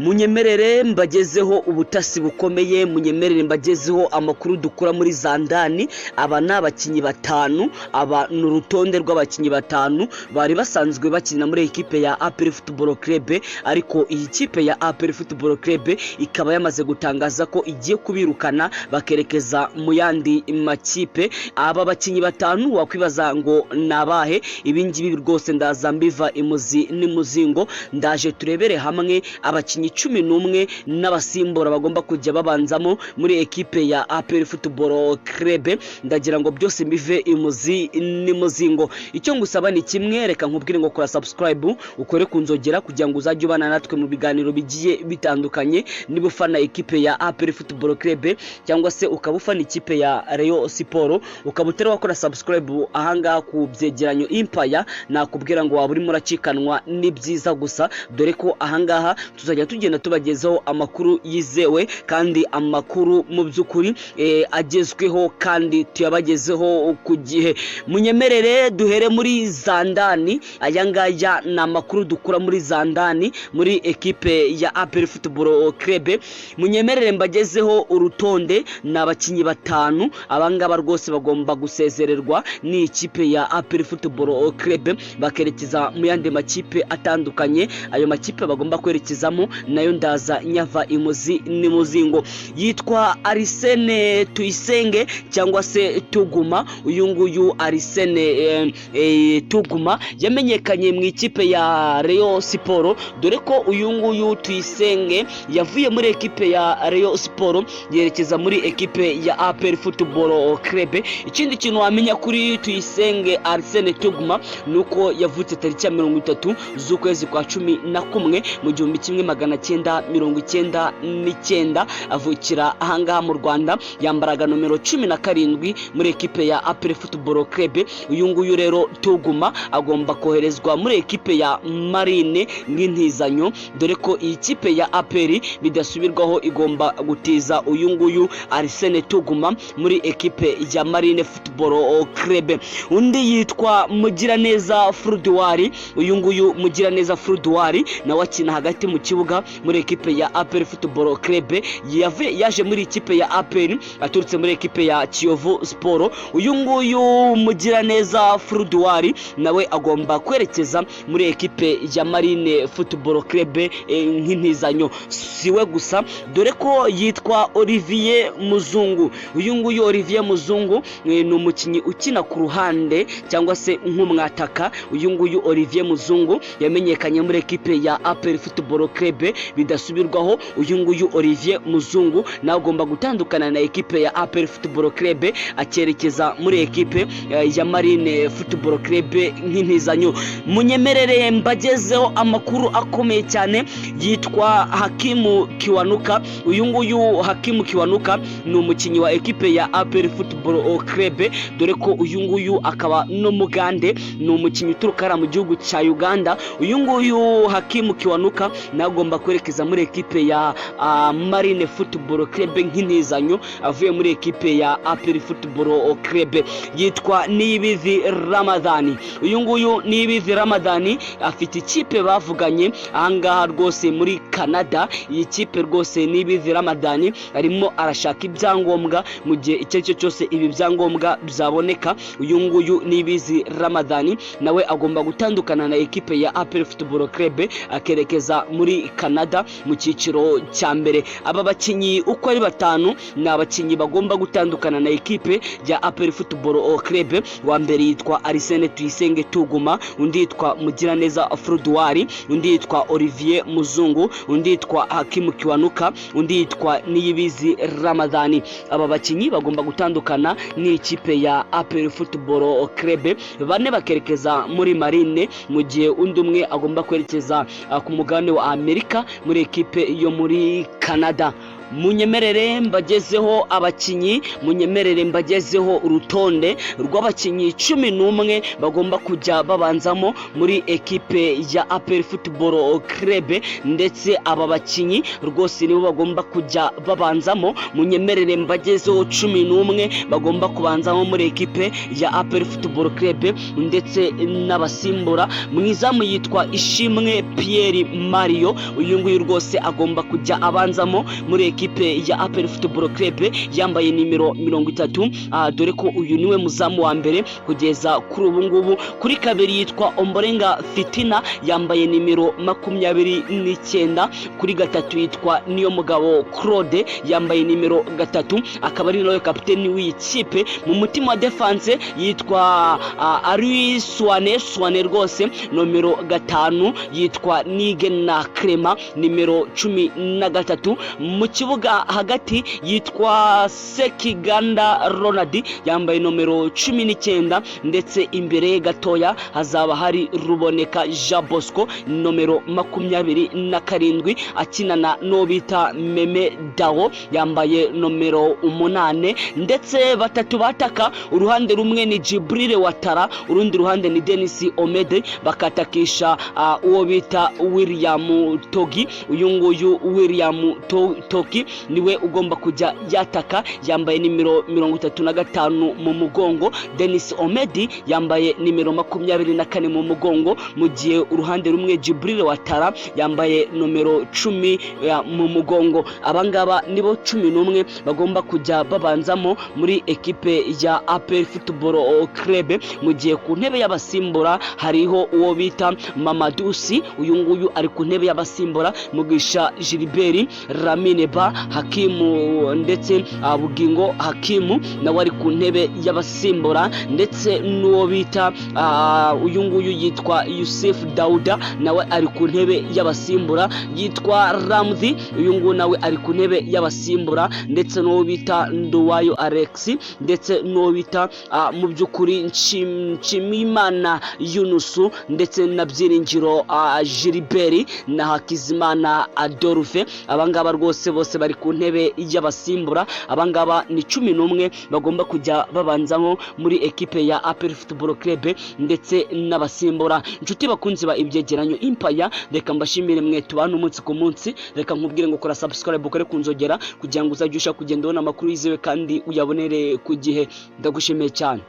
munyemerere mbagezeho ubutasi bukomeye, munyemerere mbagezeho amakuru dukura muri Zandani. Aba ni abakinyi batanu, aba ni urutonde rw'abakinyi batanu bari basanzwe bakina muri ekipe ya APR Football Club, ariko iyi kipe ya APR Football Club ikaba yamaze gutangaza ko igiye kubirukana bakerekeza mu yandi makipe. Aba bakinyi batanu wakwibaza ngo nabahe, ibingibi rwose ndaza mbiva imuzi n'imuzingo, ndaje turebere hamwe abakinyi 11 n'abasimbura bagomba kujya babanzamo muri ekipe ya APR Football Club. Ndagira ngo byose mbive imuzi n'imuzingo. Icyo ngusaba ni kimwe, reka nkubwire ngo kora subscribe, ukore kunzogera kugira ngo uzajye ubana natwe mu biganiro bigiye bitandukanye. Niba ufana ekipe ya APR Football Club cyangwa se ukaba ufana ikipe ya Rayon Sport, ukaba utari wakora subscribe ahangaha ku byegeranyo Empire, nakubwira ngo waba urimo uracikanwa ni byiza gusa, dore ko ahangaha tuzajya tugenda tubagezaho amakuru yizewe kandi amakuru mu by'ukuri agezweho kandi tuyabagezeho ku gihe. Munyemerere duhere muri Zandani. Aya ngaya ni amakuru dukura muri Zandani muri ekipe ya APR Football Club. Munyemerere mbagezeho urutonde n'abakinyi batanu, abangaba rwose bagomba gusezererwa ni ikipe ya APR Football Club bakerekeza mu yandi makipe atandukanye. Ayo makipe bagomba kwerekezamo nayo ndaza nyava imuzi n'imuzingo. Yitwa Arsene Tuyisenge cyangwa se Tuguma. Uyu nguyu Arsene Tuguma yamenyekanye mu ikipe ya Rayon Sport, dore ko uyu nguyu Tuyisenge yavuye muri ekipe ya Rayon Sport yerekeza muri ekipe ya APR Football Club. Ikindi kintu wamenya kuri Tuyisenge Arsene Tuguma nuko yavutse tariki ya 30 z'ukwezi kwa 11 mu 1999, avukira ahangaha mu Rwanda, yambaraga nomero 17 muri ekipe ya APR Football Club. Uyu nguyu rero Tuguma agomba koherezwa muri ekipe ya Marine nk'intizanyo, dore ko iyi kipe ya APR bidasubirwaho igomba gutiza uyu nguyu Arsene Tuguma muri ekipe ya Marine Football Club. Undi yitwa Mugiraneza Froudouari. Uyu nguyu Mugiraneza Froudouari nawe akina hagati mu kibuga muri ekipe ya APR Football Club. Yaje muri ikipe ya APR aturutse muri ekipe ya Kiyovu Sport. Uyu nguyu Mugiraneza Froudouari nawe agomba kwerekeza muri ekipe ya Marine Football Club nk'intizanyo. Siwe gusa, dore ko yitwa Olivier Muzungu. Uyu nguyu Olivier Muzungu ni umukinyi ukina ku ruhande cyangwa se nk'umwataka. Uyu nguyu Olivier Muzungu yamenyekanye muri ekipe ya APR Football Club bidasubirwaho. Uyu nguyu Olivier Muzungu nawe agomba gutandukana na ekipe ya APR Football Club akerekeza muri ekipe ya Marine Football Club nk'intizanyo. Munyemerere mbagezeho amakuru akomeye cyane. Yitwa Hakimu Kiwanuka. Uyu nguyu Hakimu Kiwanuka ni umukinyi wa ekipe ya APR Football Club, dore ko uyu nguyu akaba no mugande, ni umukinyi uturuka mu gihugu cya Uganda. Uyu nguyu Hakimu Kiwanuka nagomba kwerekeza muri ekipe ya Marine Football Club nk'intizanyo, avuye muri ekipe ya APR Football Club. Yitwa Niyibizi Ramadhani. Uyu nguyu Niyibizi Ramadhani afite ikipe bavuganye ahangaha rwose muri Canada. Iyi kipe rwose Niyibizi Ramadhani arimo arashaka ibyangombwa, mu gihe icyo cyo cyose ibi byangombwa byaboneka uyu nguyu Niyibizi Ramadhani nawe agomba gutandukana na ekipe ya APR Football Club akerekeza muri Canada mu cyiciro cya mbere. Aba bakinyi uko ari batanu ni abakinyi bagomba gutandukana na ekipe ya APR Football Club. Wa mbere yitwa Arsene Tuyisenge Tuguma, undi yitwa Mugiraneza Froudouari, undi yitwa Olivier Muzungu, undi yitwa Hakimu Kiwanuka, undi yitwa Niyibizi Ramadhani. Aba bakinyi bagomba gutandukana n'ikipe ya APR Football Club, bane bakerekeza muri Marine, mu gihe undi umwe agomba kwerekeza ku mugabane wa Amerika muri ekipe yo muri Canada. munyemerere mbagezeho abakinyi, munyemerere mbagezeho urutonde rw'abakinyi 11 bagomba kujya babanzamo muri ekipe ya APR Football Club, ndetse aba bakinyi rwose nibo bagomba kujya babanzamo. Munyemerere mbagezeho 11 bagomba kubanzamo muri ekipe ya APR Football Club, ndetse n'abasimbura. Mwizamu yitwa Ishimwe Pierre Mario, uyu nguyu rwose agomba kujya abanzamo muri ekipe ya APR Football Club yambaye nimero 30, dore ko uyu niwe muzamu wa mbere kugeza kuri ubu ngubu. Kuri kabiri yitwa Ombolenga Fitina yambaye nimero 29. Kuri gatatu yitwa Niyomugabo Claude yambaye nimero 3, akaba ari nawe kapiteni w'ikipe. Mu mutima wa defense yitwa Ari Swane rwose nomero 5, yitwa Nigena Clement nimero 13. Mu kibuga hagati yitwa Sekiganda Ronald yambaye nomero 19, ndetse imbere gatoya hazaba hari Ruboneka Jean Bosco nomero 27 akinana no bita Meme Dao yambaye nomero 8, ndetse batatu bataka. Uruhande rumwe ni Jibril Watara, urundi ruhande ni Denis Omede, bakatakisha uwo bita William Togi. Uyu nguyu William Togi niwe ugomba kujya yataka yambaye nimero 35 mu mugongo. Denis Omedi yambaye nimero 24 mu mugongo, mu gihe uruhande rumwe Jibril Watara yambaye nomero 10 mu mugongo. Abangaba nibo 11 bagomba kujya babanzamo muri ekipe ya APR Football Club, mu gihe ku ntebe y'abasimbura hariho uwo bita Mamadusi. Uyu nguyu ari ku ntebe y'abasimbura. Mugisha Gilbert, Ramineba Hakimu, ndetse Bugingo Hakimu nawe ari ku ntebe y'abasimbura, ndetse n'uwo bita uyu nguyu yitwa Yusuf Dauda nawe ari ku ntebe y'abasimbura, yitwa Ramzi uyu nguyu nawe ari ku ntebe y'abasimbura, ndetse n'uwo bita Nduwayo Alex, ndetse n'uwo bita mu by'ukuri Nshimimana Yunusu, ndetse na Byiringiro Gilbert na Hakizimana Adolphe. Abangaba rwose bose bari ku ntebe y'abasimbura. Abangaba ni 11 bagomba kujya babanzamo muri ekipe ya APR Football Club ndetse n'abasimbura. Inshuti bakunzi ba ibyegeranyo Empire, reka mbashimire mwe tubana umunsi ku munsi. Reka nkubwire ngo kora subscribe ukore kunzogera kugira ngo uzajye usha kugenda ubona amakuru yizewe kandi uyabonere ku gihe. Ndagushimiye cyane.